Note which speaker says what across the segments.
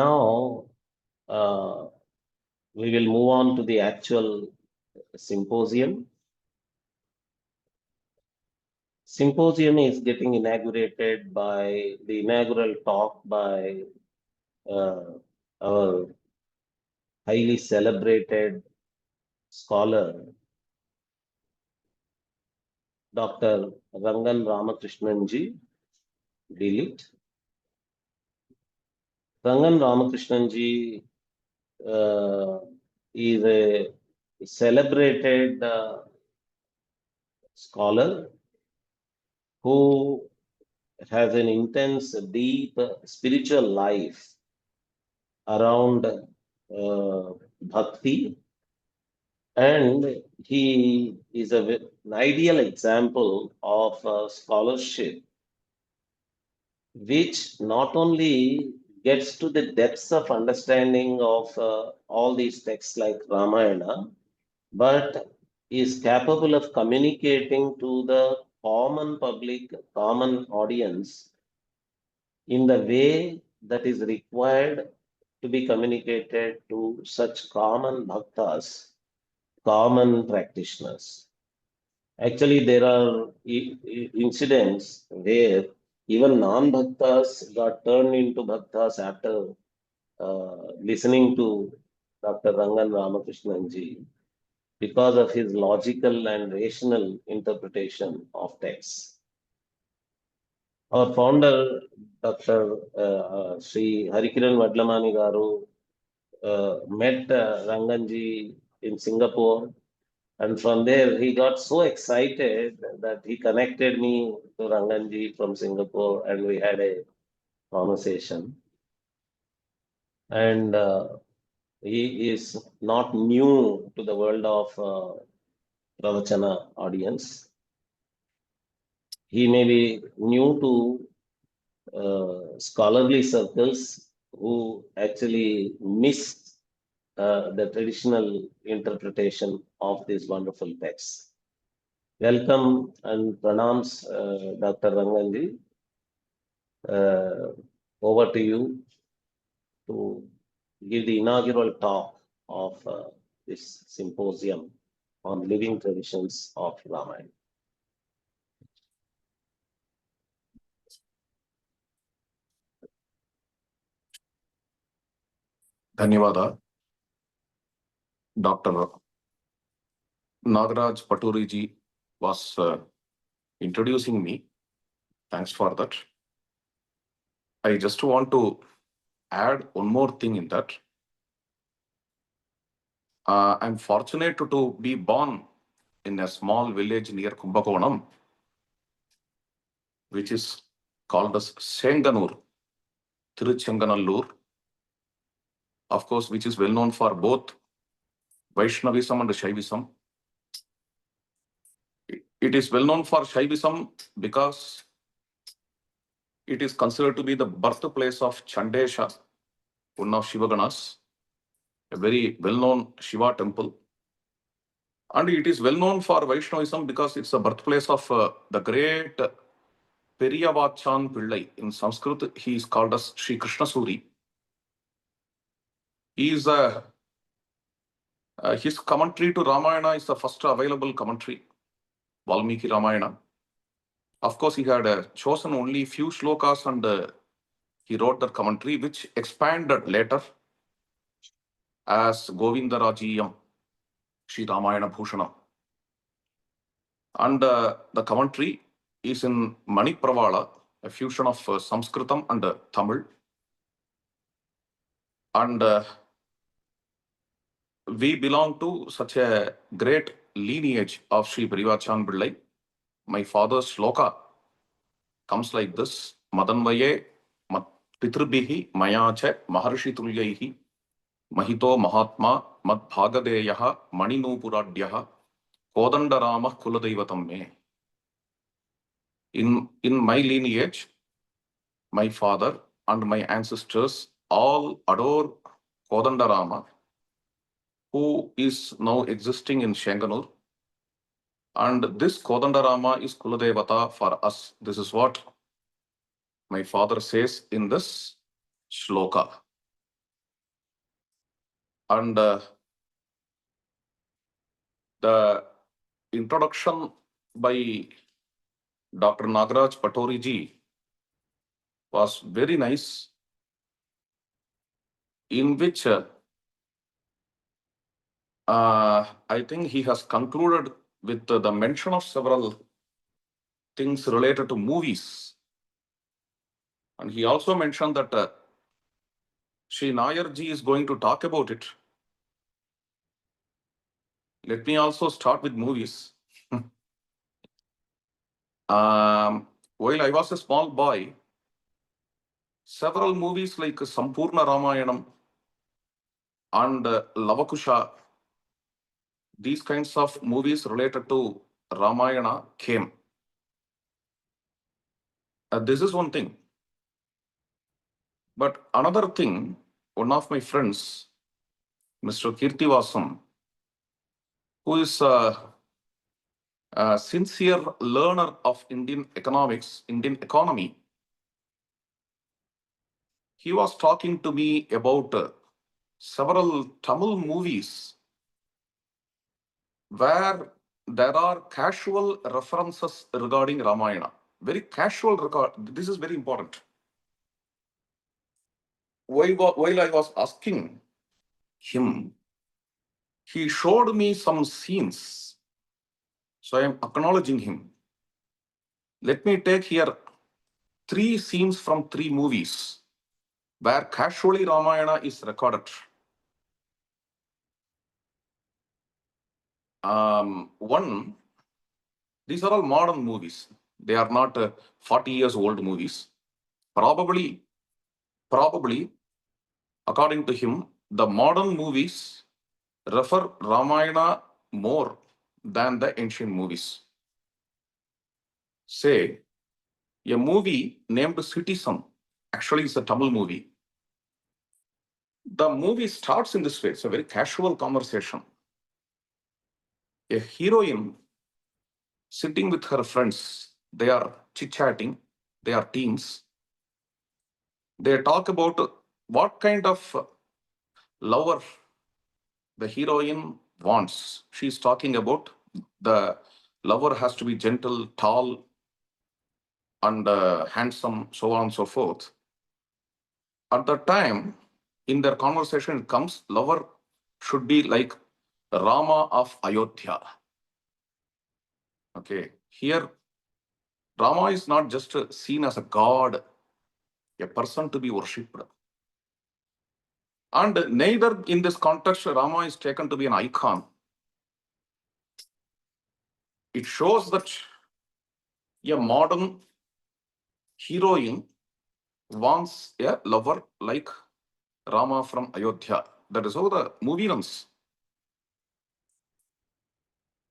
Speaker 1: Now, we will move on to the actual symposium. Symposium is getting inaugurated by the inaugural talk by our highly celebrated scholar, Dr. Ranganji, Delete. Ranganji is a celebrated scholar who has an intense, deep spiritual life around bhakti, and he is an ideal example of scholarship which not only gets to the depths of understanding of all these texts like Ramayana, but is capable of communicating to the common public, common audience in the way that is required to be communicated to such common bhaktas, common practitioners. Actually, there are incidents where even non-bhaktas got turned into bhaktas after listening to Dr. Rangan Ramakrishnan because of his logical and rational interpretation of texts. Our founder, Dr. Sri Harikiran Vadlamani Garu, met Ranganji in Singapore, and from there he got so excited that he connected me to Ranganji from Singapore, and we had a conversation. And he is not new to the world of Ravachana audience. He may be new to scholarly circles who actually miss the traditional interpretation of these wonderful texts. Welcome and pranams, Dr. Ranganji. Over to you to give the inaugural talk of this symposium on living traditions of Ramayana.
Speaker 2: Dhanyavada. Dr. Nagaraj Paturiji was introducing me. Thanks for that. I just want to add one more thing in that. I'm fortunate to be born in a small village near Kumbakonam, which is called as Senganur, Tiruchenganallur, of course, which is well known for both Vaishnavism and Shaivism. It is well known for Shaivism because it is considered to be the birthplace of Chandesha, one of Shivaganas, a very well-known Shiva temple. And it is well known for Vaishnavism because it's the birthplace of the great Periyavachan Pillai. In Sanskrit, he is called as Sri Krishna Suri. His commentary to Ramayana is the first available commentary, Valmiki Ramayana. Of course, he had chosen only few shlokas and he wrote that commentary, which expanded later as Govinda Rajiyam, Sri Ramayana Bhushana. And the commentary is in Manipravala, a fusion of Sanskritam and Tamil. And we belong to such a great lineage of Sri Periyavachan Pillai. My father's shloka comes like this: Madanvaye Pitrubhihi Mayacha Maharshi Tulyaihi Mahito Mahatma Mad Bhagadeyaha Maninupuradyah Kodanda Rama Kuladaivatam Me. In my lineage, my father and my ancestors all adore Kodanda Rama, who is now existing in Shenganur. And this Kodanda Rama is Kuladevata for us. This is what my father says in this shloka. And the introduction by Dr. Nagaraj Patori ji was very nice, in which I think he has concluded with the mention of several things related to movies. And he also mentioned that Sri Nayar ji is going to talk about it. Let me also start with movies. While I was a small boy, several movies like Sampurna Ramayanam and Lavakusha, these kinds of movies related to Ramayana came. This is one thing. But another thing, one of my friends, Mr. Kirtivasam, who is a sincere learner of Indian economics, Indian economy, he was talking to me about several Tamil movies where there are casual references regarding Ramayana. Very casual regard. This is very important. While I was asking him, he showed me some scenes. So I am acknowledging him. Let me take here 3 scenes from 3 movies where casually Ramayana is recorded. One, these are all modern movies. They are not 40 years old movies. Probably, according to him, the modern movies refer Ramayana more than the ancient movies. Say, a movie named Citizen, actually it's a Tamil movie. The movie starts in this way. It's a very casual conversation. A heroine sitting with her friends, they are chit-chatting, they are teens. They talk about what kind of lover the heroine wants. She's talking about the lover has to be gentle, tall, and handsome, so on and so forth. At the time, in their conversation, it comes, lover should be like Rama of Ayodhya. Okay, here Rama is not just seen as a god, a person to be worshipped. And neither in this context, Rama is taken to be an icon. It shows that a modern heroine wants a lover like Rama from Ayodhya. That is how the movie runs.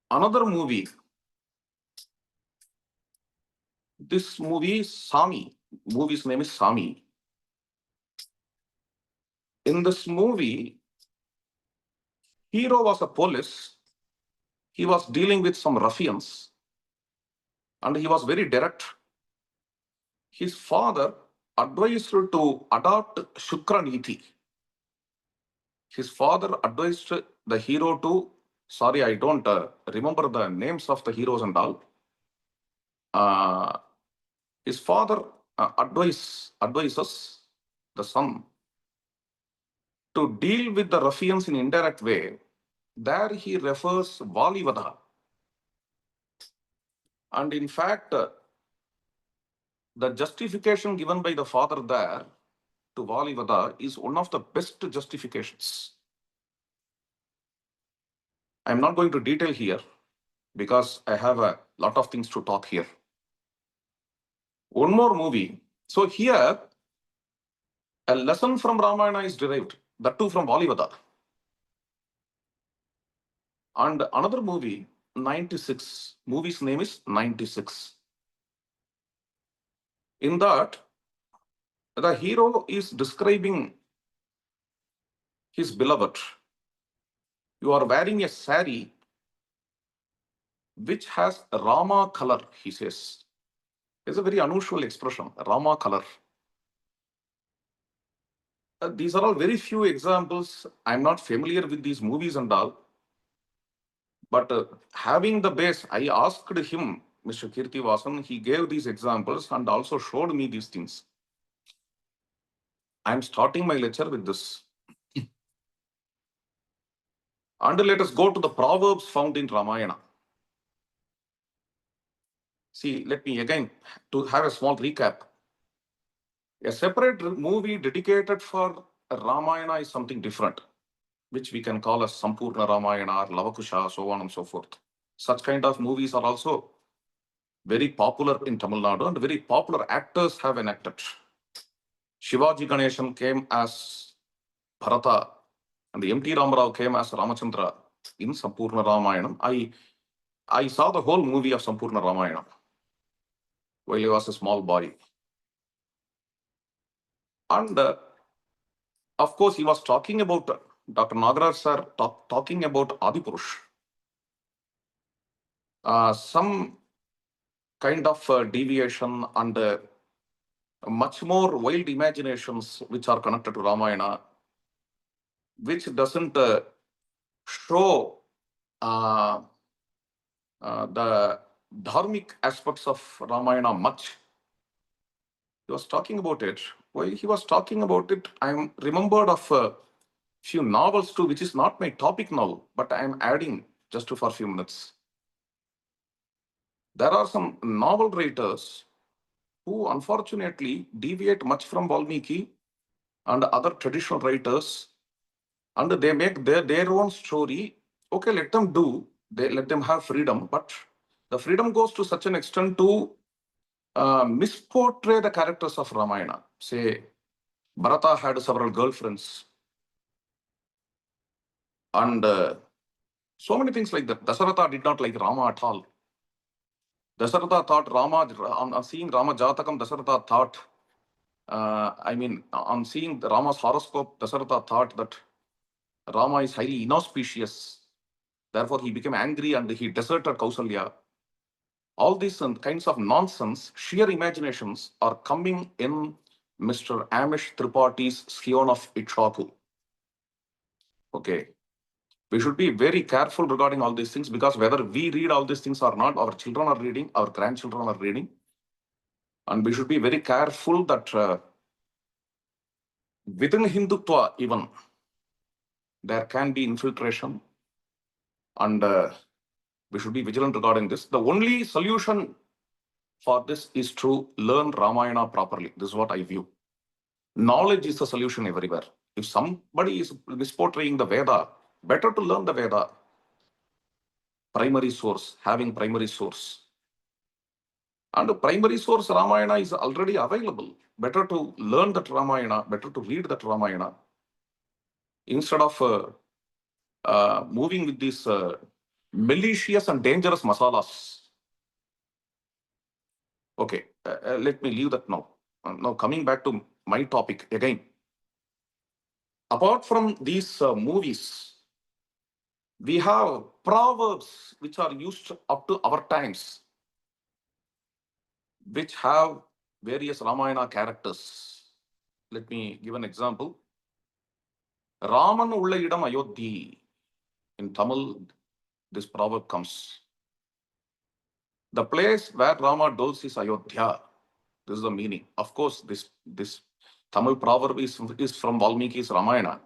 Speaker 2: Another movie, this movie is Sami. Movie's name is Sami. In this movie, hero was a police. He was dealing with some ruffians and he was very direct. His father advised to adopt Shukraniti. His father advised the hero to, sorry, I don't remember the names of the heroes and all. His father advises the son to deal with the ruffians in indirect way. There he refers Valivada. And in fact, the justification given by the father there to Valivada is one of the best justifications. I'm not going to detail here because I have a lot of things to talk here. One more movie. So here, a lesson from Ramayana is derived, that too from Valivada. And another movie, 96, movie's name is 96. In that, the hero is describing his beloved. You are wearing a sari which has Rama color, he says. It's a very unusual expression, Rama color. These are all very few examples. I'm not familiar with these movies and all. But having the base, I asked him, Mr. Kirtivasan, he gave these examples and also showed me these things. I'm starting my lecture with this. And let us go to the proverbs found in Ramayana. See, let me again to have a small recap. A separate movie dedicated for Ramayana is something different, which we can call as Sampurna Ramayana or Lavakusha, so on and so forth. Such kind of movies are also very popular in Tamil Nadu and very popular actors have enacted. Shivaji Ganeshan came as Bharata and the M.T. Ramarao came as Ramachandra in Sampurna Ramayana. I saw the whole movie of Sampurna Ramayana while he was a small boy. And of course, he was talking about, Dr. Nagaraj sir talking about Adipurush. Some kind of deviation and much more wild imaginations which are connected to Ramayana, which doesn't show the dharmic aspects of Ramayana much. He was talking about it. While he was talking about it, I'm remembered of a few novels too, which is not my topic now, but I'm adding just for a few minutes. There are some novel writers who unfortunately deviate much from Valmiki and other traditional writers, and they make their own story. Okay, let them do, let them have freedom, but the freedom goes to such an extent to misportray the characters of Ramayana. Say, Bharata had several girlfriends, and so many things like that. Dasaratha did not like Rama at all. Dasaratha thought Rama, on seeing Rama Jatakam, Dasaratha thought, on seeing Rama's horoscope, Dasaratha thought that Rama is highly inauspicious. Therefore, he became angry and he deserted Kausalya. All these kinds of nonsense, sheer imaginations are coming in Mr. Amish Tripathi's Scion of Ikshaku. Okay. We should be very careful regarding all these things because whether we read all these things or not, our children are reading, our grandchildren are reading. And we should be very careful that within Hindutva even, there can be infiltration and we should be vigilant regarding this. The only solution for this is to learn Ramayana properly. This is what I view. Knowledge is the solution everywhere. If somebody is misportraying the Veda, better to learn the Veda. Primary source, having primary source. And the primary source Ramayana is already available. Better to learn that Ramayana, better to read that Ramayana, instead of moving with these malicious and dangerous masalas. Okay, let me leave that now. Now coming back to my topic again. Apart from these movies, we have proverbs which are used up to our times, which have various Ramayana characters. Let me give an example. Raman ulla idam Ayodhi. In Tamil, this proverb comes. The place where Rama dwells is Ayodhya. This is the meaning. Of course, this Tamil proverb is from Valmiki's Ramayana.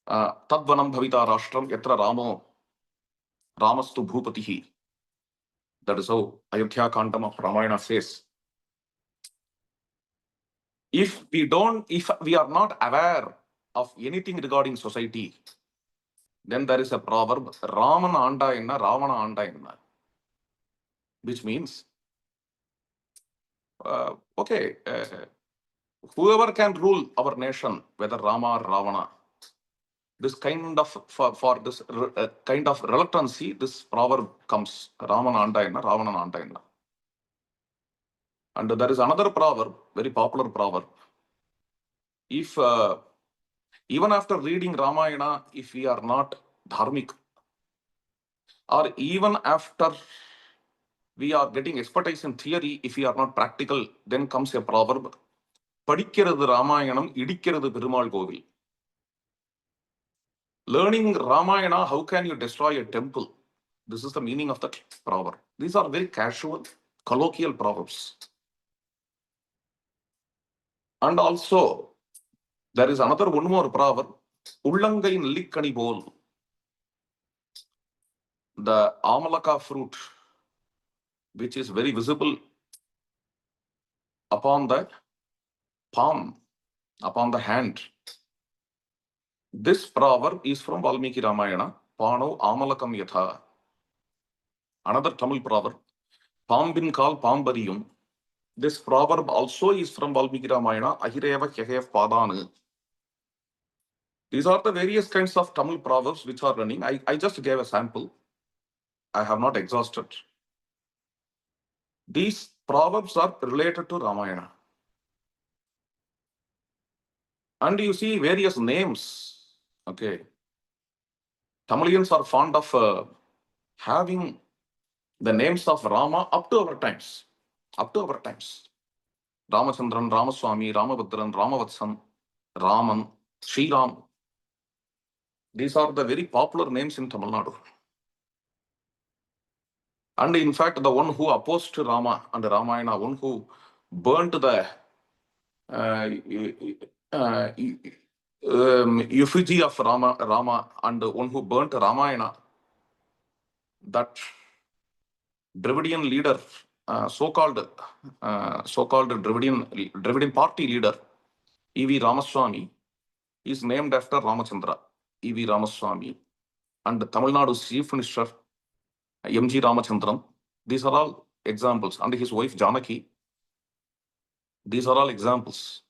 Speaker 2: Tadvanam bhavita rashtam yatra ramastu bhupatihi. That is how Ayodhya Kandam of Ramayana says. If we are not aware of anything regarding society, then there is a proverb, Raman anda enna, Ravana anda enna, which means, whoever can rule our nation, whether Rama or Ravana, this kind of, for this kind of reluctancy, this proverb comes, Raman anda enna, Ravana anda enna. And there is another proverb, very popular proverb. If even after reading Ramayana, if we are not dharmic, or even after we are getting expertise in theory, if we are not practical, then comes a proverb, படிக்கிறது ராமாயணம், இடிக்கிறது பெருமாள் கோவில். Learning Ramayana, how can you destroy a temple? This is the meaning of that proverb. These are very casual, colloquial proverbs. And also, there is another one more proverb, Ullangai Nillikkani Bol. The amalaka fruit, which is very visible upon the palm, upon the hand. This proverb is from Valmiki Ramayana, Pano Amalakam Yatha. Another Tamil proverb, Pambin Kal Pambariyum. This proverb also is from Valmiki Ramayana, Ahireva Khehev Padanu. These are the various kinds of Tamil proverbs which are running. I just gave a sample. I have not exhausted. These proverbs are related to Ramayana. And you see various names. Okay. Tamilians are fond of having the names of Rama up to our times. Up to our times. Ramachandran, Ramaswamy, Ramabhadran, Ramavatsam, Raman, Sri Ram. These are the very popular names in Tamil Nadu. And in fact, the one who opposed Rama and Ramayana, one who burnt the effigy of Rama, and one who burnt Ramayana, that Dravidian leader, so-called Dravidian party leader, E.V. Ramaswamy, is named after Ramachandra, E.V. Ramaswamy, and Tamil Nadu's chief minister, M.G. Ramachandran. These are all examples. And his wife Janaki. These are all examples.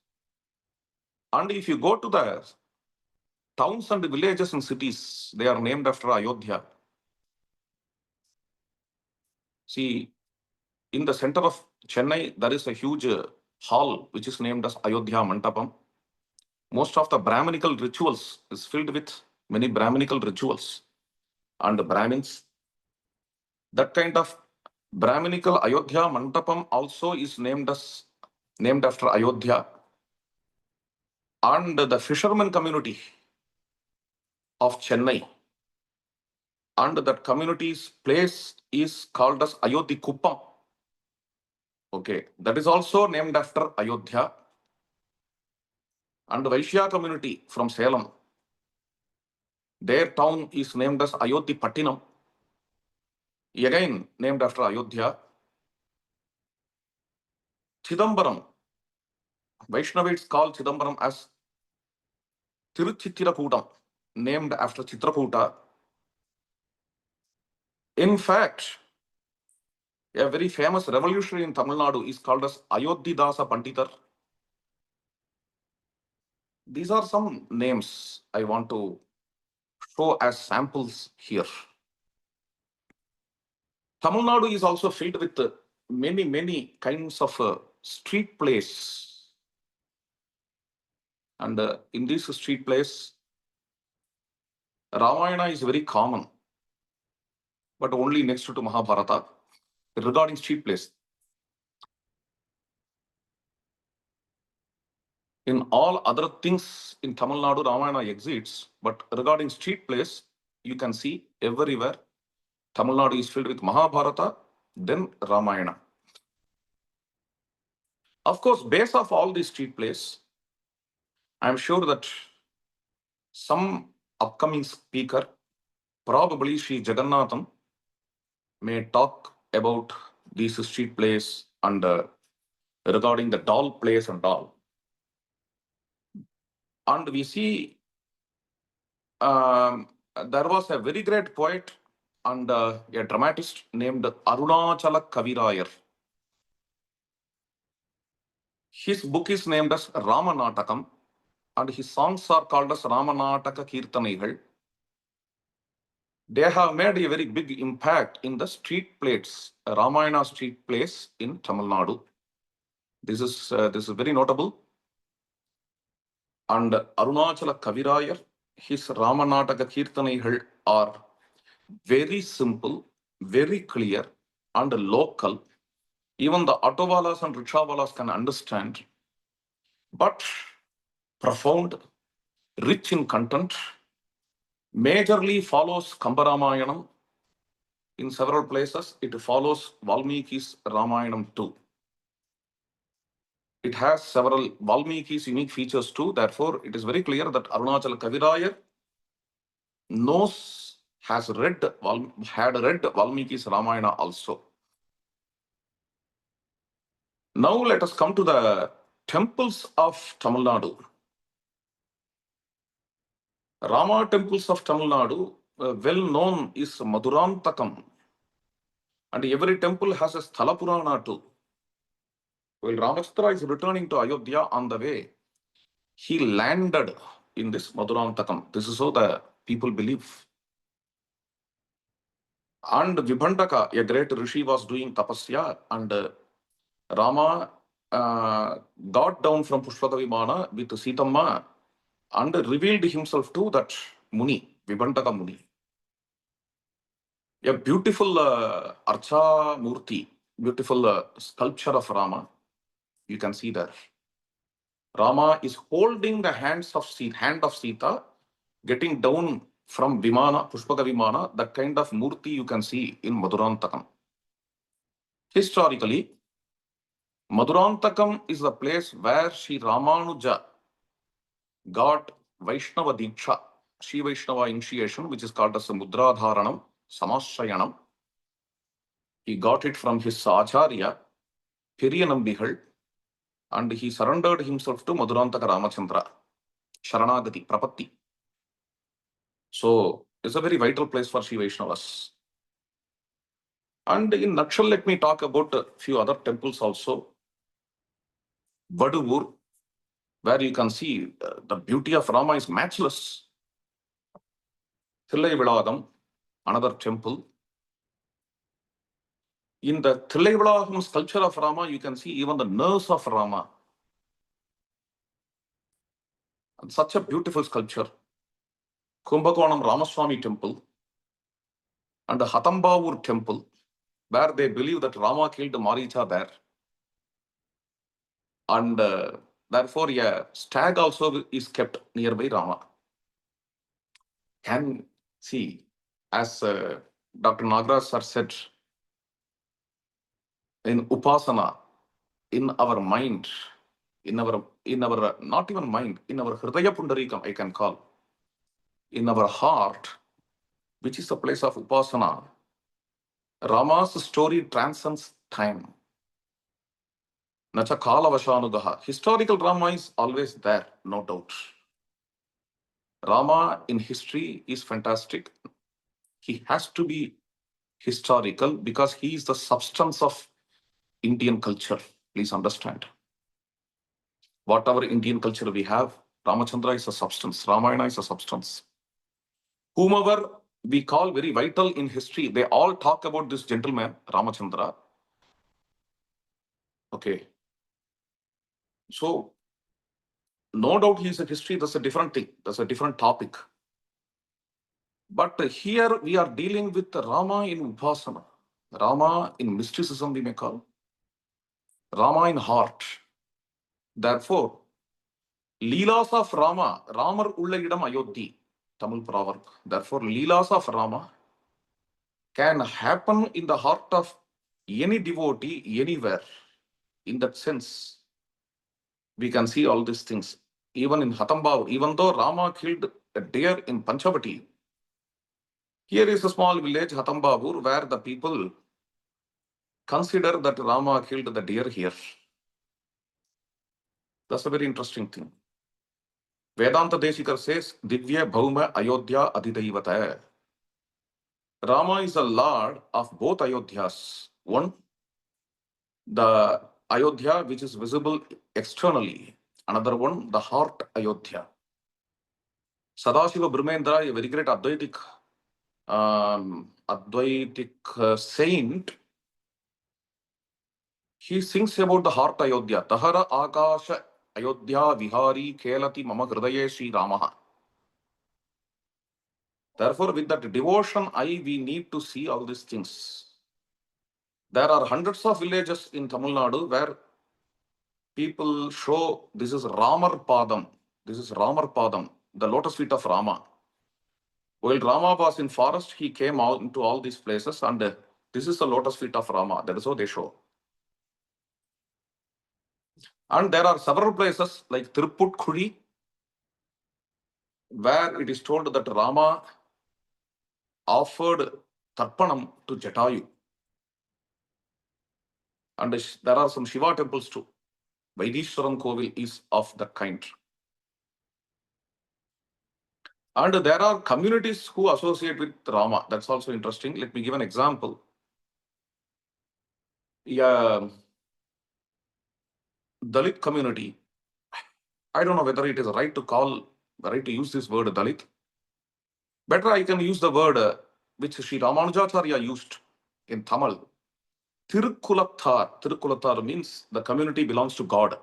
Speaker 2: And if you go to the towns and villages and cities, they are named after Ayodhya. See, in the center of Chennai, there is a huge hall which is named as Ayodhya Mantapam. Most of the Brahminical rituals is filled with many Brahminical rituals. And Brahmins, that kind of Brahminical Ayodhya Mantapam also is named after Ayodhya. And the fishermen community of Chennai, and that community's place is called as Ayodhya Kuppam. Okay, that is also named after Ayodhya. And the Vaishya community from Salem, their town is named as Ayodhya Pattinam, again named after Ayodhya. Chidambaram, Vaishnavites call Chidambaram as Tiruchitirakoodam, named after Chitrakoota. In fact, a very famous revolutionary in Tamil Nadu is called as Ayodhidasa Panditar. These are some names I want to show as samples here. Tamil Nadu is also filled with many kinds of street plays. And in this street plays, Ramayana is very common, but only next to Mahabharata regarding street plays. In all other things in Tamil Nadu, Ramayana exists, but regarding street plays, you can see everywhere Tamil Nadu is filled with Mahabharata, then Ramayana. Of course, base of all these street plays, I'm sure that some upcoming speaker, probably Sri Jagannathan, may talk about these street plays and regarding the doll plays and all. And we see there was a very great poet and a dramatist named Arunachala Kavirayar. His book is named as Ramanatakam, and his songs are called as Ramanataka Kirtanaigal. They have made a very big impact in the street plays, Ramayana street plays in Tamil Nadu. This is very notable. And Arunachala Kavirayar, his Ramanataka Kirtanaigal are very simple, very clear, and local. Even the autowalas and rickshawalas can understand. but profound, rich in content, majorly follows Kambaramayana. In several places, it follows Valmiki's Ramayanam too. It has several Valmiki's unique features too. Therefore, it is very clear that Arunachal Kavirayar had read Valmiki's Ramayana also. Now let us come to the temples of Tamil Nadu. Rama temples of Tamil Nadu, well known is Madurantakam. And every temple has a Sthala Purana too. While Ramachandra is returning to Ayodhya on the way, he landed in this Madurantakam. This is how the people believe. And Vibhandaka, a great rishi, was doing tapasya, and Rama got down from Pushpaka Vimana with Sitamma and revealed himself to that Muni, Vibhandaka Muni. A beautiful Archa Murti, beautiful sculpture of Rama, you can see there. Rama is holding the hand of Sita, getting down from Vimana, Pushpaka Vimana, that kind of Murti you can see in Madurantakam. Historically, Madurantakam is the place where Sri Ramanuja got Vaishnava Diksha, Sri Vaishnava initiation, which is called as Mudradharanam, Samashayanam. He got it from his Acharya, Piriyanambihal, and he surrendered himself to Madurantaka Ramachandra, Sharanagati, Prapatti. So it's a very vital place for Sri Vaishnavas. And in nutshell, let me talk about a few other temples also. Vaduvur, where you can see the beauty of Rama is matchless. Thillai Vilagam, another temple. In the Thillai Vilagam sculpture of Rama, you can see even the nerves of Rama. And such a beautiful sculpture. Kumbakonam Ramaswamy temple and the Hatambavur temple, where they believe that Rama killed Maricha there. And therefore, a stag also is kept nearby Rama. Can see, as Dr. Nagaraj sir said, in Upasana, in our mind, in our not even mind, in our Hridaya Pundarikam, I can call, in our heart, which is the place of Upasana, Rama's story transcends time. Nacha Kala Vashanugaha. Historical Rama is always there, no doubt. Rama in history is fantastic. He has to be historical because he is the substance of Indian culture. Please understand. Whatever Indian culture we have, Ramachandra is a substance, Ramayana is a substance. Whomever we call very vital in history, they all talk about this gentleman, Ramachandra. Okay. So, no doubt he is a history, that's a different thing, that's a different topic. But here we are dealing with Rama in Upasana, Rama in mysticism, we may call, Rama in heart. Therefore, Leelas of Rama, Ramar ulla idam Ayodhi, Tamil proverb. Therefore, Leelas of Rama can happen in the heart of any devotee anywhere. In that sense, we can see all these things. Even in Hatambav, even though Rama killed a deer in Panchavati, here is a small village, Hatambavur, where the people consider that Rama killed the deer here. That's a very interesting thing. Vedanta Deshikar says, Divya Bhauma Ayodhya Adhidaivata. Rama is the Lord of both Ayodhyas. One, the Ayodhya which is visible externally. Another one, the heart Ayodhya. Sadashiva Brahmendra, a very great Advaitic saint, he sings about the heart Ayodhya. Tahara Akasha Ayodhya Vihari Kelati Mama Hridaye Sri Ramaha. Therefore, with that devotion eye, we need to see all these things. There are hundreds of villages in Tamil Nadu where people show this is Ramar Padam. This is Ramar Padam, the lotus feet of Rama. While Rama was in forest, he came out into all these places, and this is the lotus feet of Rama. That is how they show. And there are several places like Tirupputkuri, where it is told that Rama offered Tarpanam to Jatayu. And there are some Shiva temples too. Vaidishwaran Kovil is of that kind. And there are communities who associate with Rama. That's also interesting. Let me give an example. Yeah, Dalit community. I don't know whether it is right to use this word Dalit. Better I can use the word which Sri Ramanujacharya used in Tamil. Tirukulathar. Tirukulathar means the community belongs to God.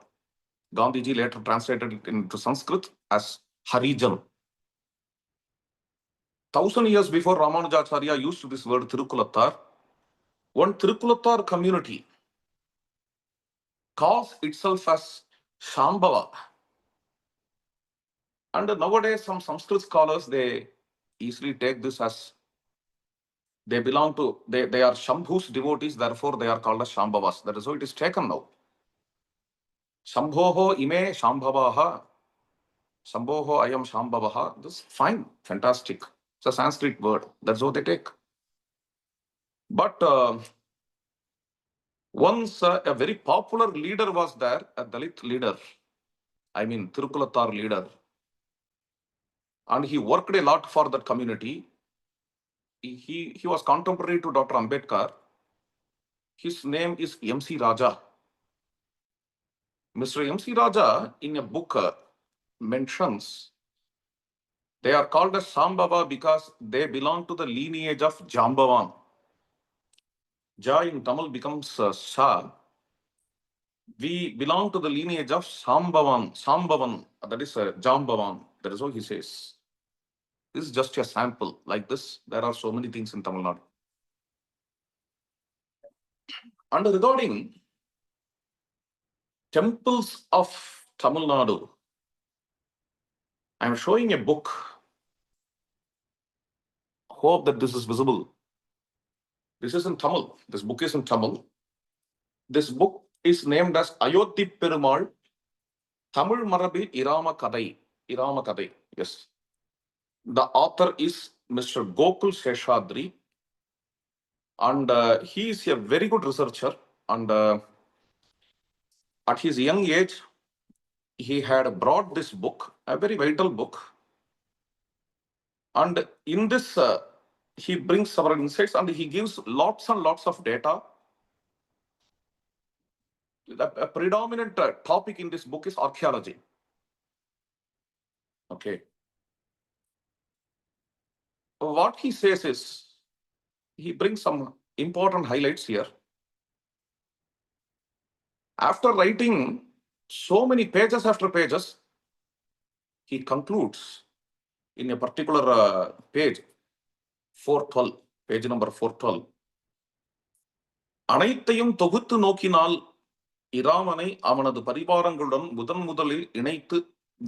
Speaker 2: Gandhiji later translated it into Sanskrit as Harijan. 1,000 years before Ramanujacharya used this word Tirukulathar, one Tirukulathar community calls itself as Shambhava. And nowadays, some Sanskrit scholars, they easily take this as they belong to, they are Shambhu's devotees, therefore they are called as Shambhavas. That is how it is taken now. Shambhoho ime Shambhavaha. Shambhoho ayam Shambhavaha. This is fine, fantastic. It's a Sanskrit word. That's how they take. But once a very popular leader was there, a Dalit leader, I mean Tirukulathar leader, and he worked a lot for that community. He was contemporary to Dr. Ambedkar. His name is M.C. Raja. Mr. M.C. Raja, in a book, mentions they are called as Sambhava because they belong to the lineage of Jambavan. Ja in Tamil becomes Sa. We belong to the lineage of Sambhavan. Sambhavan, that is Jambavan. That is what he says. This is just a sample. Like this, there are so many things in Tamil Nadu. And regarding temples of Tamil Nadu, I am showing a book. Hope that this is visible. This is in Tamil. This book is in Tamil. This book is named as Ayodhi Perumal, Tamil Marabi Irama Kadai. Irama Kadai, yes. The author is Mr. Gokul Seshadri, and he is a very good researcher. And at his young age, he had brought this book, a very vital book. And in this, he brings several insights and he gives lots and lots of data. A predominant topic in this book is archaeology. Okay. What he says is, he brings some important highlights here. After writing so many pages after pages, he concludes in a particular page, 412, page number 412. அனைத்தையும் தொகுத்து நோக்கினால் இராமனை அவனது பரிவாரங்களுடன் முதலில் இணைத்து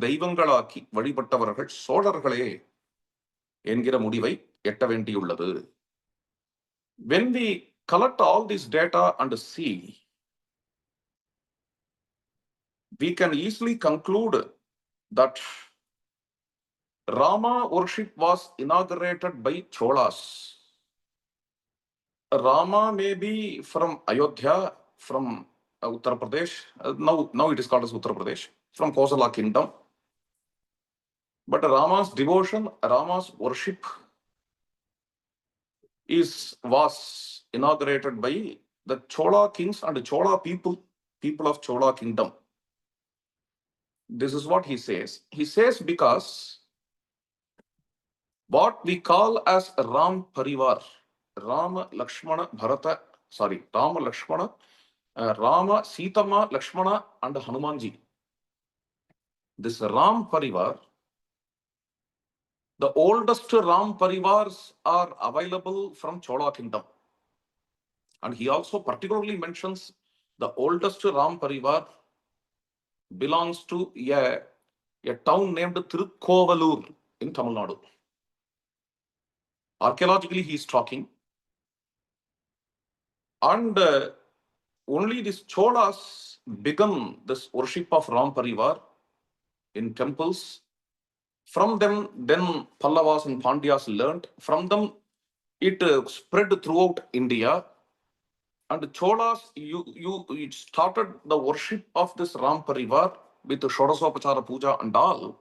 Speaker 2: தெய்வங்களாக்கி வழிபட்டவர்கள் சோழர்களே என்கிற முடிவை எட்ட வேண்டியுள்ளது. When we collect all this data and see, we can easily conclude that Rama worship was inaugurated by Cholas. Rama may be from Ayodhya, from Uttar Pradesh. Now it is called as Uttar Pradesh, from Kosala kingdom. But Rama's devotion, Rama's worship was inaugurated by the Chola kings and the Chola people of Chola kingdom. This is what he says. He says because what we call as Ram Parivar, Rama, Lakshmana, Bharata, Rama, Lakshmana, Rama, Sitama, Lakshmana, and Hanumanji. This Ram Parivar, the oldest Ram Parivars are available from Chola kingdom. And he also particularly mentions the oldest Ram Parivar belongs to a town named Tirukkovalur in Tamil Nadu. Archaeologically, he is talking. And only these Cholas began this worship of Ram Parivar in temples. From them, then Pallavas and Pandyas learnt. From them, it spread throughout India. And Cholas, it started the worship of this Ram Parivar with the Shodasopachara Puja and all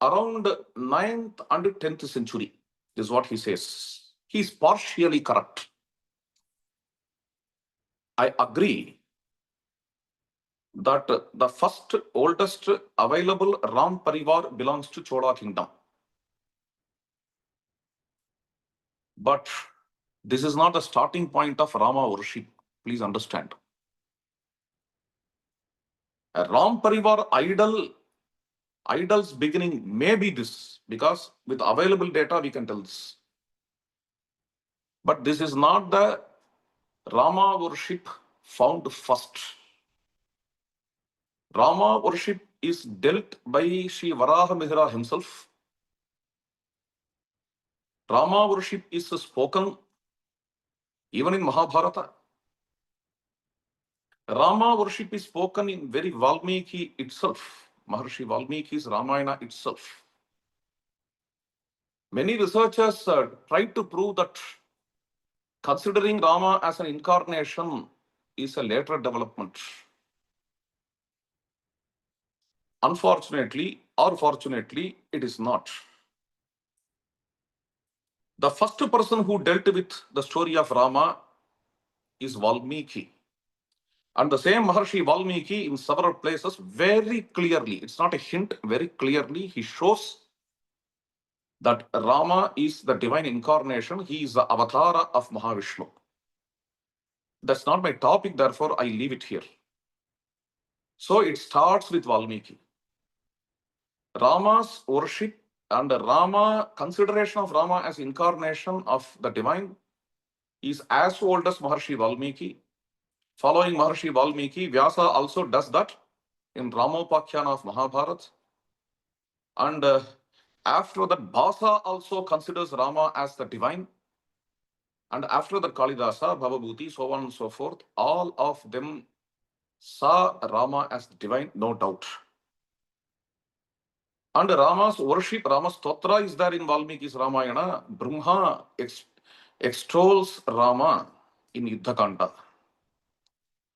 Speaker 2: around 9th and 10th century. This is what he says. He is partially correct. I agree that the first oldest available Ram Parivar belongs to Chola kingdom. But this is not the starting point of Rama worship. Please understand. A Ram Parivar idol's beginning may be this, because with available data we can tell this. But this is not the Rama worship found first. Rama worship is dealt by Sri Varaha Mihra himself. Rama worship is spoken even in Mahabharata. Rama worship is spoken in very Valmiki itself, Maharshi Valmiki's Ramayana itself. Many researchers try to prove that considering Rama as an incarnation is a later development. Unfortunately or fortunately, it is not. The first person who dealt with the story of Rama is Valmiki. And the same Maharshi Valmiki in several places very clearly, it's not a hint, very clearly he shows that Rama is the divine incarnation. He is the avatar of Mahavishnu. That's not my topic, therefore I leave it here. So it starts with Valmiki. Rama's worship and Rama, consideration of Rama as incarnation of the divine is as old as Maharshi Valmiki. Following Maharshi Valmiki, Vyasa also does that in Ramopakhyana of Mahabharata. And after that, Bhasa also considers Rama as the divine. And after that, Kalidasa, Bhavabhuti, so on and so forth, all of them saw Rama as divine, no doubt. And Rama's worship, Rama's Stotra is there in Valmiki's Ramayana. Brahma extols Rama in Yuddhakanda.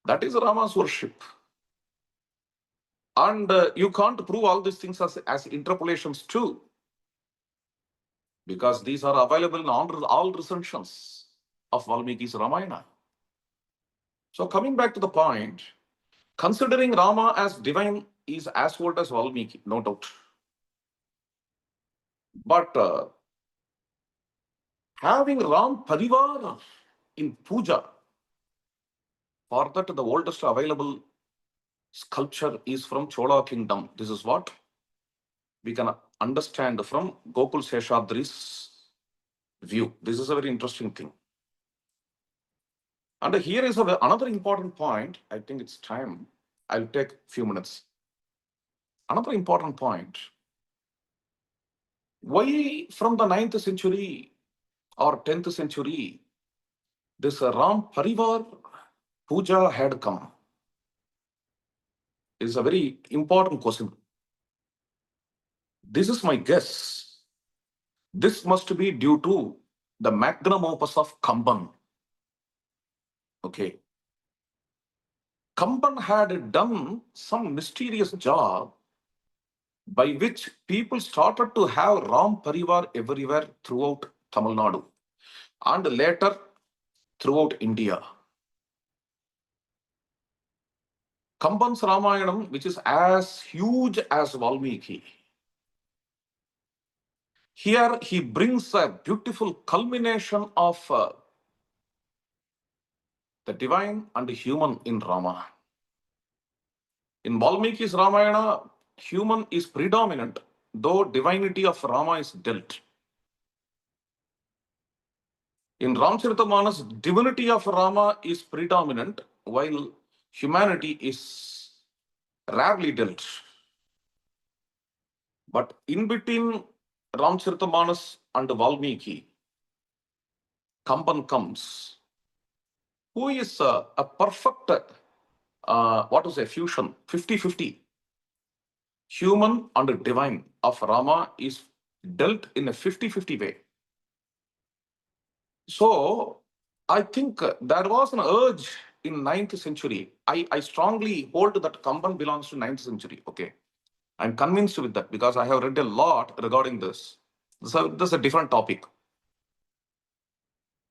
Speaker 2: That is Rama's worship. And you can't prove all these things as interpolations too, because these are available in all recensions of Valmiki's Ramayana. So coming back to the point, considering Rama as divine is as old as Valmiki, no doubt. But having Ram Parivar in puja, for that the oldest available sculpture is from Chola kingdom. This is what we can understand from Gokul Seshadri's view. This is a very interesting thing. And here is another important point. I think it's time. I'll take a few minutes. Another important point. Why from the 9th century or 10th century this Ram Parivar puja had come? Is a very important question. This is my guess. This must be due to the magnum opus of Kamban. Okay. Kamban had done some mysterious job by which people started to have Ram Parivar everywhere throughout Tamil Nadu and later throughout India. Kamban's Ramayanam, which is as huge as Valmiki, here he brings a beautiful culmination of the divine and the human in Rama. In Valmiki's Ramayana, human is predominant, though divinity of Rama is dealt. In Ramcharitamanas, divinity of Rama is predominant, while humanity is rarely dealt. But in between Ramcharitamanas and Valmiki, Kamban comes, who is a perfect, what to say, fusion, 50-50. Human and divine of Rama is dealt in a 50-50 way. So I think there was an urge in 9th century. I strongly hold that Kamban belongs to 9th century. Okay. I'm convinced with that because I have read a lot regarding this. So this is a different topic.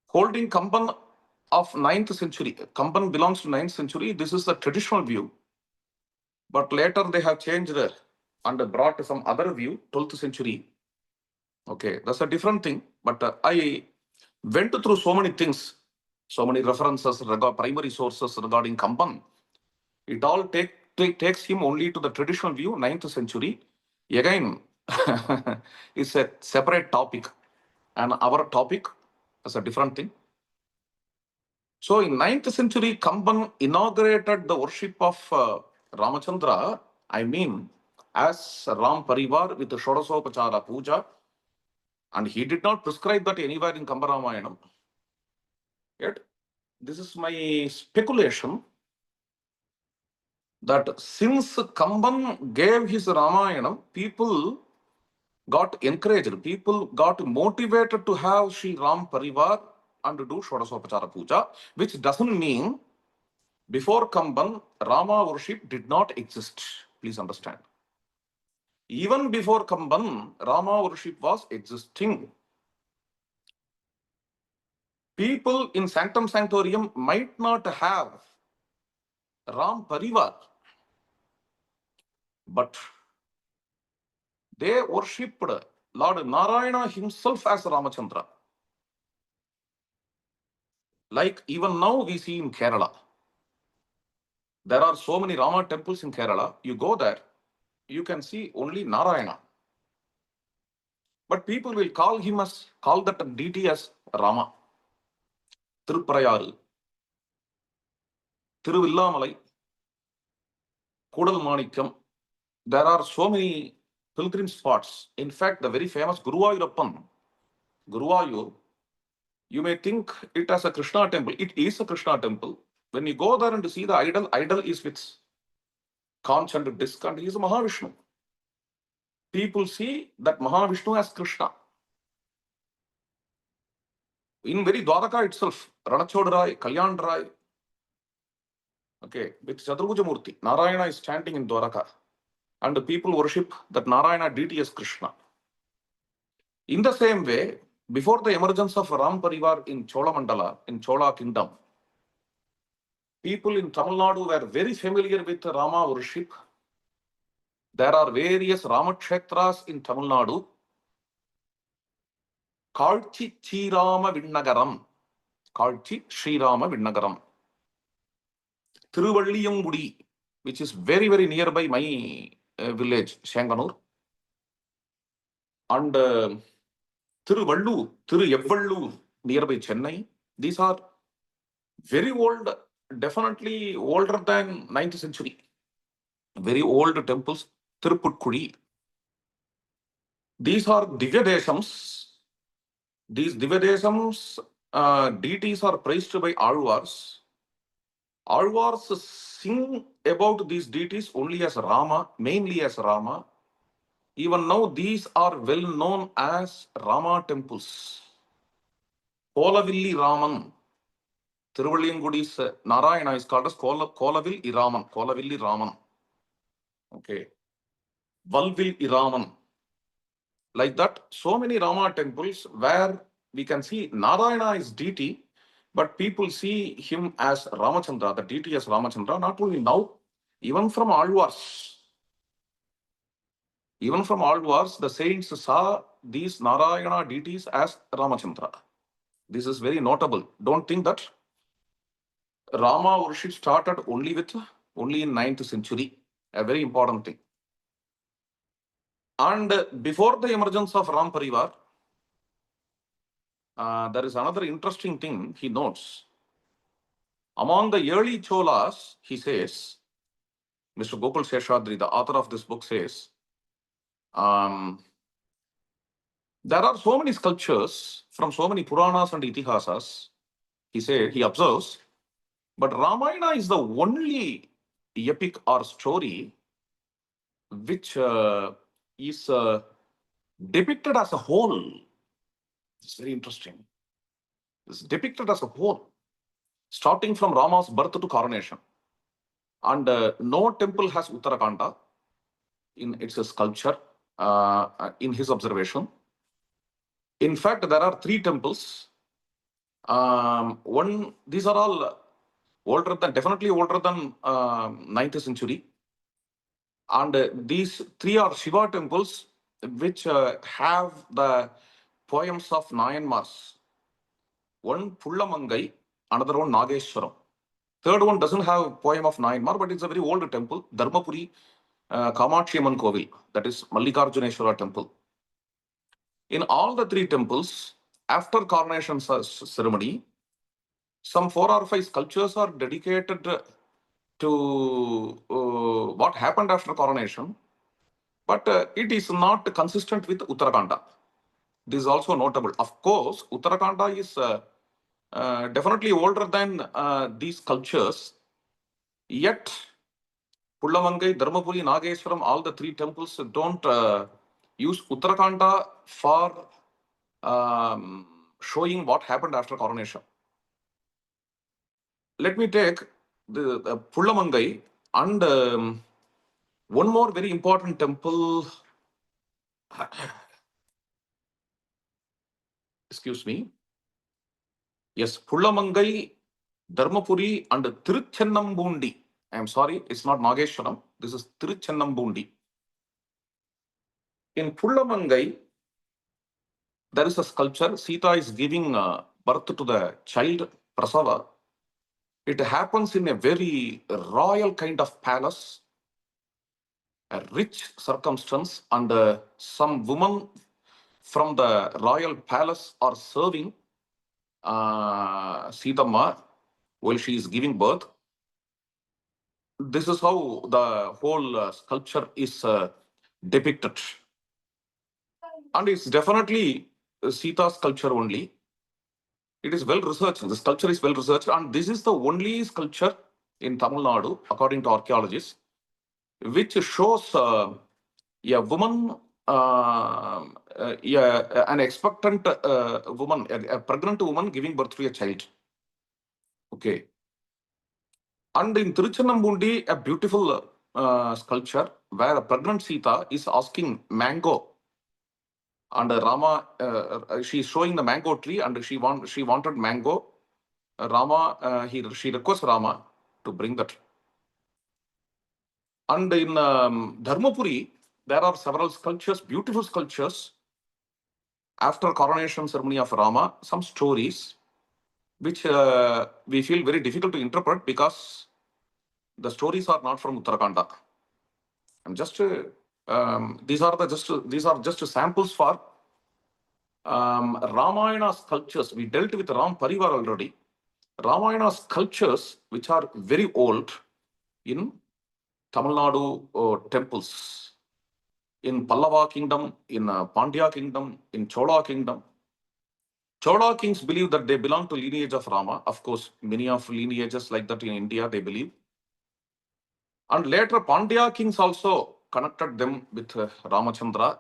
Speaker 2: Holding Kamban of 9th century, Kamban belongs to 9th century. This is the traditional view. But later they have changed and brought some other view, 12th century. Okay, that's a different thing. But I went through so many things, so many references, primary sources regarding Kamban. It all takes him only to the traditional view, 9th century. Again, it's a separate topic. And our topic is a different thing. So in 9th century, Kamban inaugurated the worship of Ramachandra, I mean, as Ram Parivar with the Shodasopachara Puja. And he did not prescribe that anywhere in Kamba Ramayanam. Yet, this is my speculation that since Kamban gave his Ramayanam, people got encouraged, people got motivated to have Sri Ram Parivar and do Shodasopachara Puja, which doesn't mean before Kamban, Rama worship did not exist. Please understand. Even before Kamban, Rama worship was existing. People in Sanctum Sanctorium might not have Ram Parivar, but they worshipped Lord Narayana himself as Ramachandra. Like even now we see in Kerala. There are so many Rama temples in Kerala. You go there, you can see only Narayana. But people will call that deity as Rama. Thiruprayaru, Thiruvillamalai, Kudal Manikam. There are so many pilgrim spots. In fact, the very famous Guruvayurappan, Guruvayur, you may think it as a Krishna temple. It is a Krishna temple. When you go there and see the idol is with conch and disc and he is a Mahavishnu. People see that Mahavishnu as Krishna. In very Dwaraka itself, Ranachodarai, Kalyandarai, okay, with Chaturbuja Murti, Narayana is standing in Dwaraka. And the people worship that Narayana deity as Krishna. In the same way, before the emergence of Ram Parivar in Chola Mandala, in Chola kingdom, people in Tamil Nadu were very familiar with Rama worship. There are various Ramakshetras in Tamil Nadu. Kalchi Chirama Vinnagaram. Kalchi Srirama Vinnagaram. Thiruvalliyangudi, which is very, very nearby my village, Shanganur. And Thiruvallu, Thiruevvallu, nearby Chennai. These are very old, definitely older than 9th century. Very old temples. Tiruputkudi. These are Divyadeshams. These Divyadeshams deities are praised by Alvars. Alvars sing about these deities only as Rama, mainly as Rama. Even now, these are well known as Rama temples. Kolavilli Raman. Thiruvalliyangudi's Narayana is called as Kolavil Iraman. Kolavilli Raman. Okay. Valvil Iraman. Like that, so many Rama temples where we can see Narayana is deity, but people see him as Ramachandra, the deity as Ramachandra, not only now, even from Alvars. Even from Alvars, the saints saw these Narayana deities as Ramachandra. This is very notable. Don't think that Rama worship started only in 9th century. A very important thing. And before the emergence of Ram Parivar, there is another interesting thing he notes. Among the early Cholas, he says, Mr. Gopal Seshadri, the author of this book, says, there are so many sculptures from so many Puranas and Itihasas, he observes, but Ramayana is the only epic or story which is depicted as a whole. It's very interesting. It's depicted as a whole, starting from Rama's birth to coronation. And no temple has Uttarakanda in its sculpture, in his observation. In fact, there are 3 temples. These are all definitely older than 9th century. And these 3 are Shiva temples, which have the poems of Nayanmars. One Pullamangai, another one Nageshwaram. Third one doesn't have a poem of Nayanmar, but it's a very old temple, Dharmapuri Kamakshi Amman Kovil, that is Mallikarjuneshwara temple. In all the 3 temples, after coronation ceremony, some 4 or 5 sculptures are dedicated to what happened after coronation, but it is not consistent with Uttarakanda. This is also notable. Of course, Uttarakanda is definitely older than these sculptures, yet Pullamangai, Dharmapuri, Nageshwaram, all the 3 temples don't use Uttarakanda for showing what happened after coronation. Let me take the Pullamangai and one more very important temple. Excuse me. Yes, Pullamangai, Dharmapuri, and Tiruchennambundi. I am sorry, it's not Nageshwaram. This is Tiruchennambundi. In Pullamangai, there is a sculpture. Sita is giving birth to the child, Prasava. It happens in a very royal kind of palace, a rich circumstance, and some women from the royal palace are serving Sita Ma while she is giving birth. This is how the whole sculpture is depicted. And it's definitely Sita's sculpture only. It is well researched. The sculpture is well researched, and this is the only sculpture in Tamil Nadu, according to archaeologists, which shows a woman, an expectant woman, a pregnant woman giving birth to a child. Okay. And in Tiruchennambundi, a beautiful sculpture where a pregnant Sita is asking mango. And Rama, she is showing the mango tree, and she wanted mango. Rama, she requests Rama to bring that. And in Dharmapuri, there are several sculptures, beautiful sculptures. After coronation ceremony of Rama, some stories which we feel very difficult to interpret because the stories are not from Uttarakhand. I'm just these are just samples for Ramayana sculptures. We dealt with Ram Parivar already. Ramayana sculptures which are very old in Tamil Nadu temples, in Pallava kingdom, in Pandya kingdom, in Chola kingdom. Chola kings believe that they belong to lineage of Rama. Of course, many of lineages like that in India, they believe. And later, Pandya kings also connected them with Ramachandra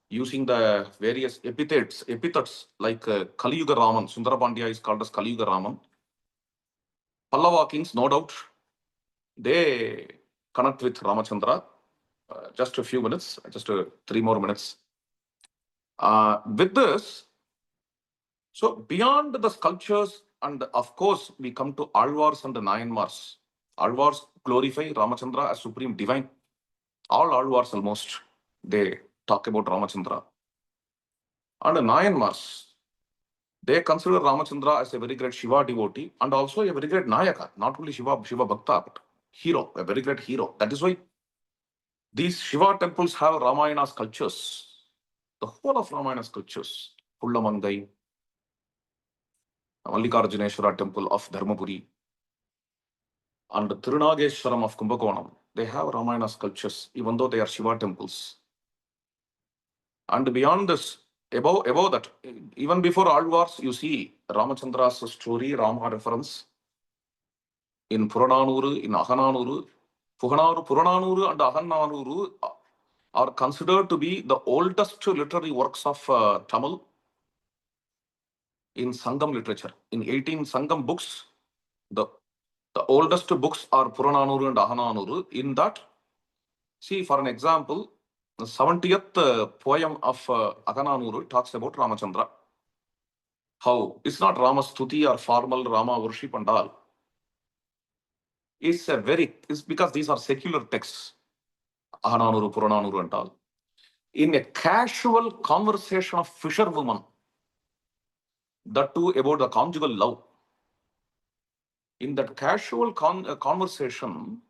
Speaker 2: using the various epithets like Kali Yuga Raman. Sundara Pandya is called as Kali Yuga Raman. Pallava kings, no doubt, they connect with Ramachandra. Just a few minutes, just 3 more minutes. With this, so beyond the sculptures, and of course, we come to Alvars and the Nayanmars. Alvars glorify Ramachandra as supreme divine. All Alvars almost, they talk about Ramachandra. And the Nayanmars, they consider Ramachandra as a very great Shiva devotee and also a very great Nayaka, not only Shiva Bhakta, but hero, a very great hero. That is why these Shiva temples have Ramayana sculptures. The whole of Ramayana sculptures, Pullamangai, Mallikarjuneshwara temple of Dharmapuri, and Tirunageshwaram of Kumbakonam, they have Ramayana sculptures, even though they are Shiva temples. And beyond this, above that, even before Alvars, you see Ramachandra's story, Rama reference in Purananuru, in Ahananuru. Purananuru and Ahananuru are considered to be the oldest literary works of Tamil in Sangam literature. In 18 Sangam books, the oldest books are Purananuru and Ahananuru. In that, see, for an example, the 70th poem of Ahananuru talks about Ramachandra. How? It's not Rama Stuti or formal Rama worship and all. It's because these are secular texts, Ahananuru, Purananuru and all. In a casual conversation of fisherwomen, that too about the conjugal love. In that casual conversation,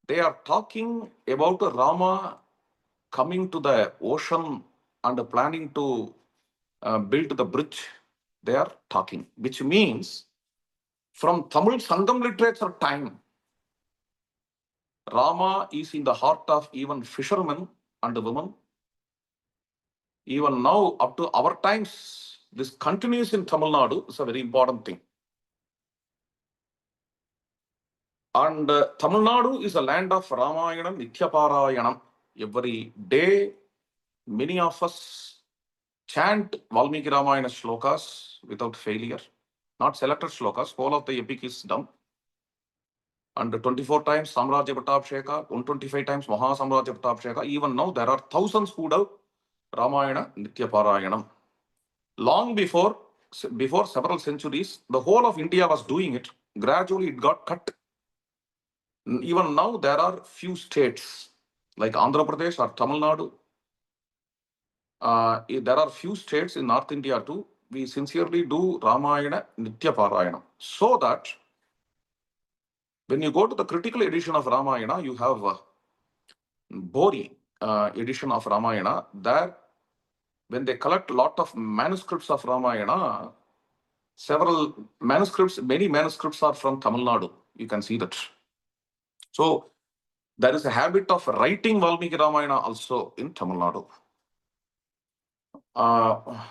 Speaker 2: they are talking about Rama coming to the ocean and planning to build the bridge. They are talking, which means from Tamil Sangam literature time, Rama is in the heart of even fishermen and women. Even now, up to our times, this continues in Tamil Nadu. It's a very important thing. And Tamil Nadu is a land of Ramayana, Nityaparayanam. Every day, many of us chant Valmiki Ramayana shlokas without failure. Not selected shlokas, whole of the epic is done. And 24 times Samrajya Pattabhisheka, 125 times Maha Samrajya Pattabhisheka. Even now, there are thousands who do Ramayana, Nityaparayanam. Long before several centuries, the whole of India was doing it. Gradually, it got cut. Even now, there are few states like Andhra Pradesh or Tamil Nadu. There are few states in North India too. We sincerely do Ramayana Nitya Parayana. So that when you go to the critical edition of Ramayana, you have Bori edition of Ramayana. There, when they collect a lot of manuscripts of Ramayana, many manuscripts are from Tamil Nadu. You can see that. So there is a habit of writing Valmiki Ramayana also in Tamil Nadu.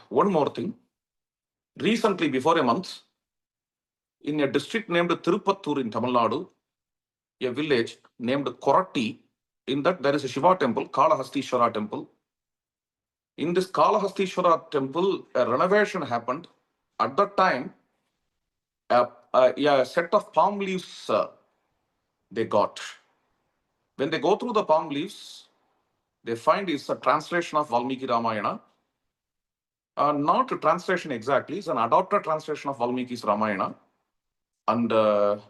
Speaker 2: One more thing. Recently, before a month, in a district named Tirupattur in Tamil Nadu, a village named Koratti, in that there is a Shiva temple, Kalahastishwara temple. In this Kalahastishwara temple, a renovation happened. At that time, a set of palm leaves they got. When they go through the palm leaves, they find it's a translation of Valmiki Ramayana. Not a translation exactly, it's an adopted translation of Valmiki's Ramayana. And the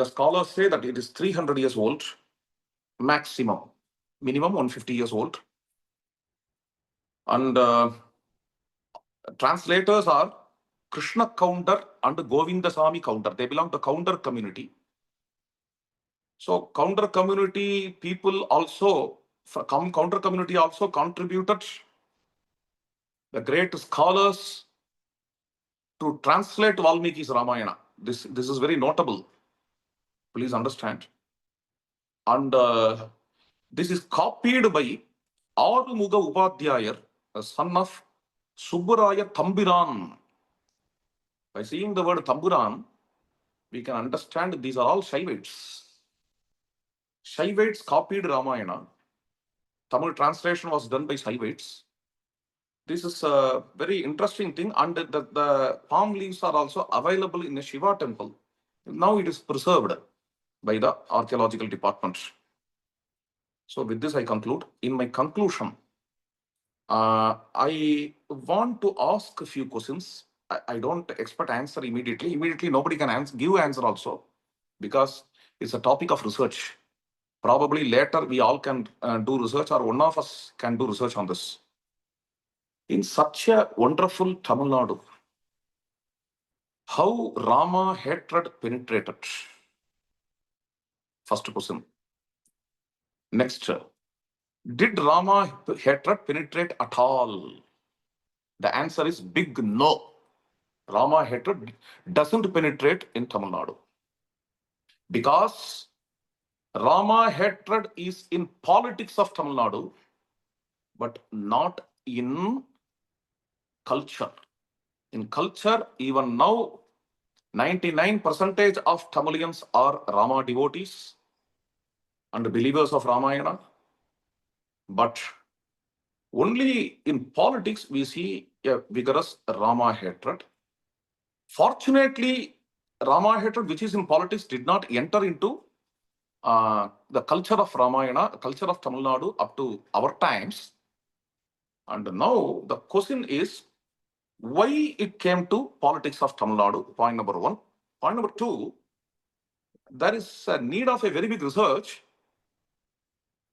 Speaker 2: scholars say that it is 300 years old, maximum, minimum 150 years old. And translators are Krishna Counter and Govindasamy Counter. They belong to Counter community. So Counter community people also, Counter community also contributed the great scholars to translate Valmiki's Ramayana. This is very notable. Please understand. And this is copied by Arumuga Upadhyayar, a son of Subbaraya Thambiran. By seeing the word Thambiran, we can understand these are all Shaivites. Shaivites copied Ramayana. Tamil translation was done by Shaivites. This is a very interesting thing, and the palm leaves are also available in a Shiva temple. Now it is preserved by the archaeological department. So with this, I conclude. In my conclusion, I want to ask a few questions. I don't expect answer immediately. Immediately, nobody can give answer also, because it's a topic of research. Probably later we all can do research, or one of us can do research on this. In such a wonderful Tamil Nadu, how Rama hatred penetrated? First question. Next, did Rama hatred penetrate at all? The answer is big no. Rama hatred doesn't penetrate in Tamil Nadu. because Rama hatred is in politics of Tamil Nadu, but not in culture. In culture, even now, 99% of Tamilians are Rama devotees and believers of Ramayana. But only in politics we see a vigorous Rama hatred. Fortunately, Rama hatred, which is in politics, did not enter into the culture of Ramayana, culture of Tamil Nadu up to our times. And now the question is why it came to politics of Tamil Nadu, point number one. Point number two, there is a need of a very big research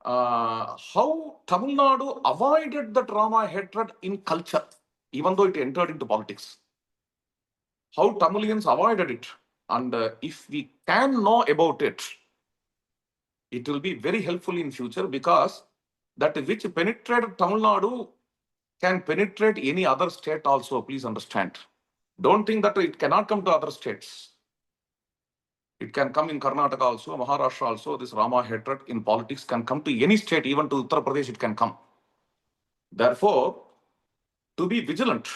Speaker 2: how Tamil Nadu avoided the Rama hatred in culture, even though it entered into politics. How Tamilians avoided it. And if we can know about it, it will be very helpful in future because that which penetrated Tamil Nadu can penetrate any other state also, please understand. Don't think that it cannot come to other states. It can come in Karnataka also, Maharashtra also. This Rama hatred in politics can come to any state, even to Uttar Pradesh it can come. Therefore, to be vigilant,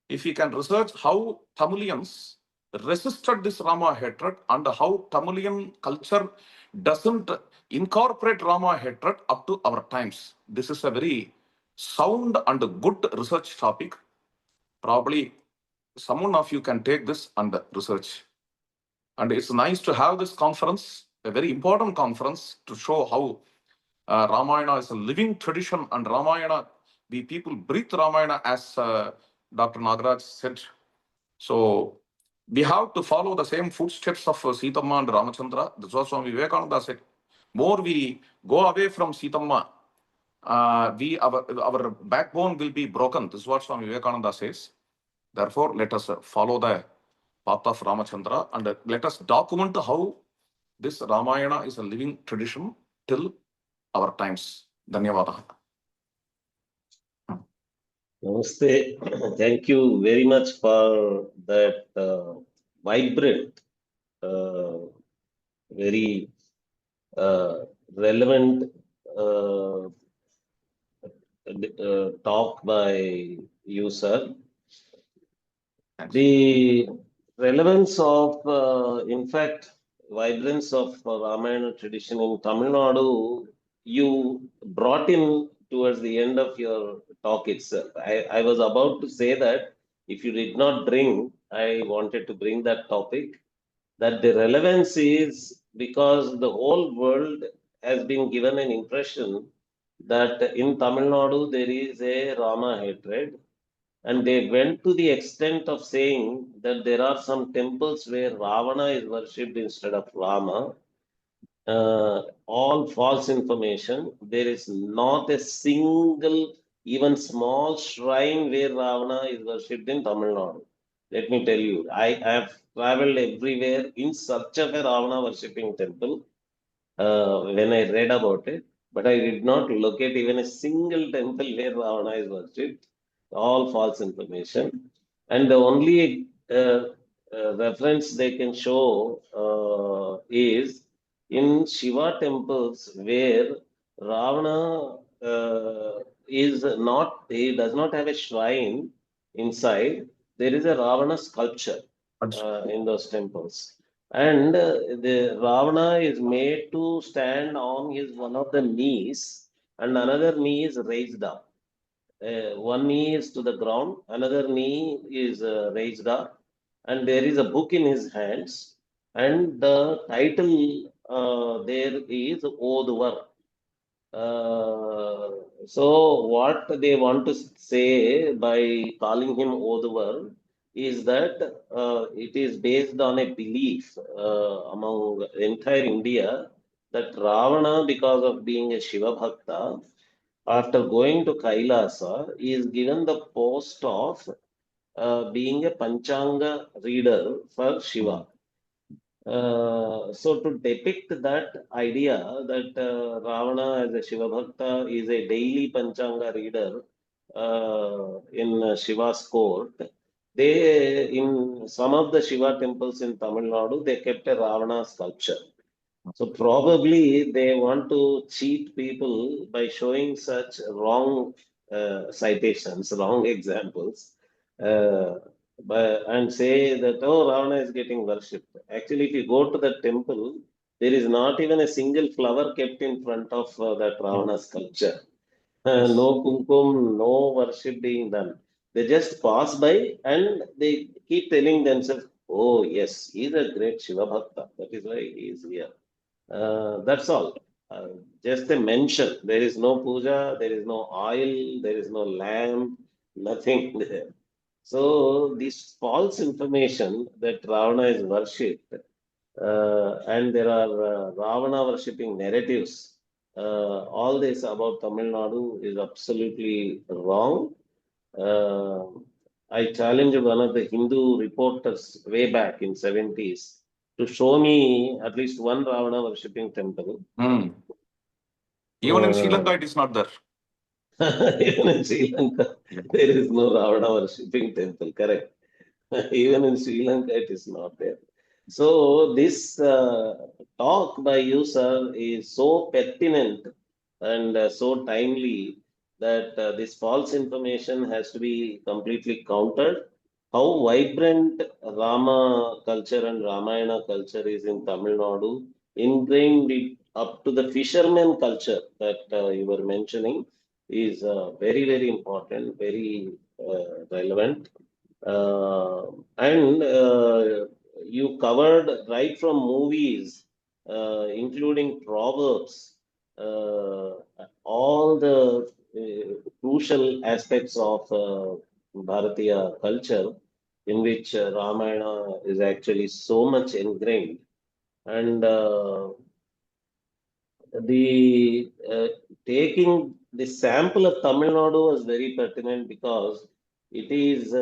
Speaker 2: if we can research how Tamilians resisted this Rama hatred and how Tamilian culture doesn't incorporate Rama hatred up to our times. This is a very sound and good research topic. Probably someone of you can take this and research. And it's nice to have this conference, a very important conference to show how Ramayana is a living tradition and Ramayana, we people breathe Ramayana as Dr. Nagaraj said. So we have to follow the same footsteps of Sitama and Ramachandra. That's what Swami Vivekananda said. More we go away from Sitama, our backbone will be broken. This is what Swami Vivekananda says. Therefore, let us follow the path of Ramachandra and let us document how this Ramayana is a living tradition till our times. Dhanyavada.
Speaker 1: Namaste. Thank you very much for that vibrant, very relevant talk by you, sir.
Speaker 2: Thanks.
Speaker 1: The relevance of, in fact, vibrance of Ramayana tradition in Tamil Nadu, you brought in towards the end of your talk itself. I was about to say that if you did not bring, I wanted to bring that topic, that the relevance is because the whole world has been given an impression that in Tamil Nadu there is a Rama hatred, and they went to the extent of saying that there are some temples where Ravana is worshipped instead of Rama. All false information. There is not a single, even small shrine where Ravana is worshipped in Tamil Nadu. Let me tell you, I have traveled everywhere in search of a Ravana worshipping temple when I read about it, but I did not locate even a single temple where Ravana is worshipped. All false information. And the only reference they can show is in Shiva temples where Ravana is not, he does not have a shrine inside. There is a Ravana sculpture in those temples. And the Ravana is made to stand on his one of the knees, and another knee is raised up. One knee is to the ground, another knee is raised up, and there is a book in his hands, and the title there is Oduvar. So what they want to say by calling him Oduvar is that it is based on a belief among entire India that Ravana, because of being a Shiva Bhakta, after going to Kailasa, is given the post of being a Panchanga reader for Shiva. So to depict that idea that Ravana as a Shiva Bhakta is a daily Panchanga reader in Shiva's court, they in some of the Shiva temples in Tamil Nadu, they kept a Ravana sculpture. So probably they want to cheat people by showing such wrong citations, wrong examples, uh, and say that, oh, Ravana is getting worshipped. Actually, if you go to the temple, there is not even a single flower kept in front of that Ravana sculpture. No
Speaker 2: Yes.
Speaker 1: kumkum, no worship being done. They just pass by and they keep telling themselves, oh, yes, he's a great Shiva Bhakta. That is why he is here. That's all. Uh, just a mention. There is no puja, there is no oil, there is no lamp, nothing there. So, this false information that Ravana is worshipped, and there are Ravana worshipping narratives. All this about Tamil Nadu is absolutely wrong. Uh, I challenged one of the Hindu reporters way back in 70s to show me at least one Ravana worshipping temple.
Speaker 2: Mm. Even in Sri
Speaker 1: Uh,
Speaker 2: Lanka, it is not there.
Speaker 1: even in Sri Lanka, there is no Ravana worshipping temple, correct? Even in Sri Lanka, it is not there. So, this talk by you, sir, is so pertinent and so timely that this false information has to be completely countered. How vibrant Rama culture and Ramayana culture is in Tamil Nadu, ingrained it up to the fisherman culture that you were mentioning, is very important, very relevant. Uh, and you covered right from movies, including proverbs, uh, all the crucial aspects of Bharatiya culture, in which Ramayana is actually so much ingrained. And the taking the sample of Tamil Nadu was very pertinent because it is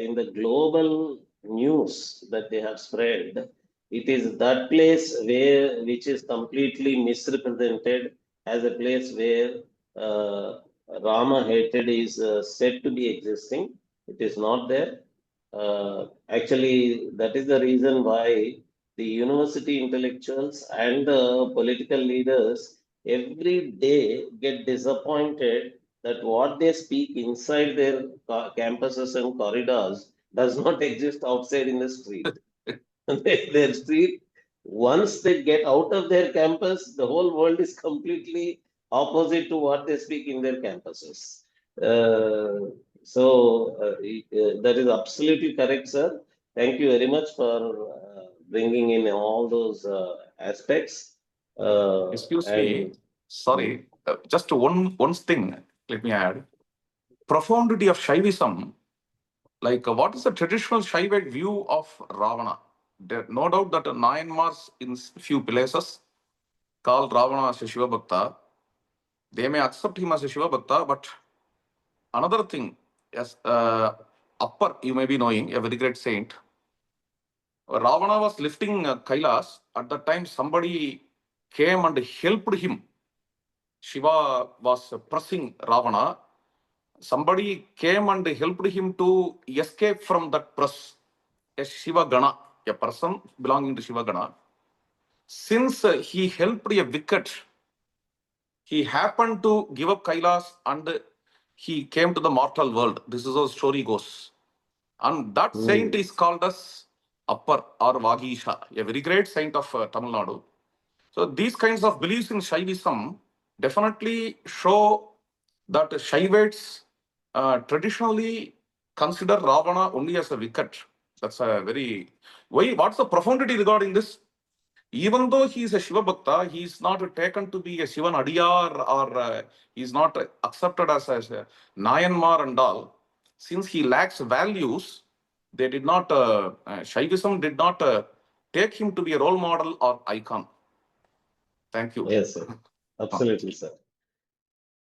Speaker 1: in the global news that they have spread. It is that place where which is completely misrepresented as a place where uh, Rama hatred is said to be existing. It is not there. Actually, that is the reason why the university intellectuals and the political leaders every day get disappointed that what they speak inside their campuses and corridors does not exist outside in the street. Their street, once they get out of their campus, the whole world is completely opposite to what they speak in their campuses. That is absolutely correct, sir. Thank you very much for bringing in all those aspects.
Speaker 2: Excuse me.
Speaker 1: And mm,
Speaker 2: Sorry. Just one thing. Let me add. Profundity of Shaivism. Like, what is the traditional Shaivite view of Ravana? There, no doubt that Nayanmars in few places call Ravana as a Shiva Bhakta. They may accept him as a Shiva Bhakta, but another thing, yes, Upper, you may be knowing, a very great saint. Ravana was lifting Kailas. At that time, somebody came and helped him. Shiva was pressing Ravana. Somebody came and helped him to escape from that press. A Shiva Gana, a person belonging to Shiva Gana. Since he helped a wicked, he happened to give up Kailas and he came to the mortal world. This is how the story goes. And that saint
Speaker 1: mm,
Speaker 2: is called as Appar or Vagisha, a very great saint of Tamil Nadu. So these kinds of beliefs in Shaivism definitely show that Shaivites traditionally consider Ravana only as a wicked. That's a very why. What's the profundity regarding this? Even though he is a Shiva Bhakta, he is not taken to be a Shivan Adiyar or he is not accepted as a Nayanmar and all. Since he lacks values, they did not, Shaivism did not take him to be a role model or icon. Thank you.
Speaker 1: yes, sir.
Speaker 2: Uh,
Speaker 1: Absolutely, sir.